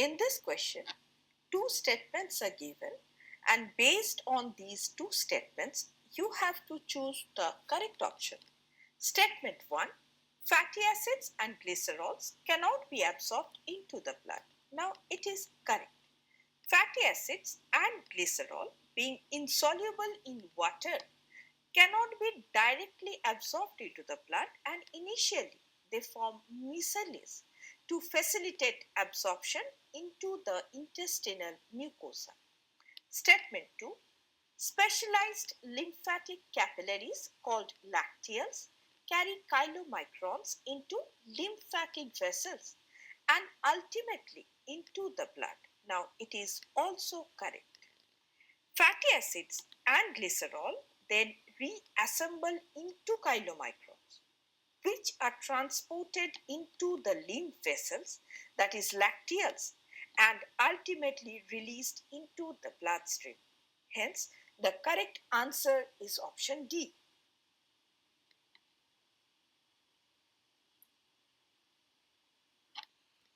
In this question, two statements are given, and based on these two statements, you have to choose the correct option. Statement 1. Fatty acids and glycerols cannot be absorbed into the blood. Now it is correct. Fatty acids and glycerol, being insoluble in water, cannot be directly absorbed into the blood, and initially they form micelles to facilitate absorption into the intestinal mucosa. Statement 2. Specialized lymphatic capillaries called lacteals carry chylomicrons into lymphatic vessels and ultimately into the blood. Now it is also correct. Fatty acids and glycerol then reassemble into chylomicrons, which are transported into the lymph vessels, that is lacteals, and ultimately released into the bloodstream. Hence, the correct answer is option D.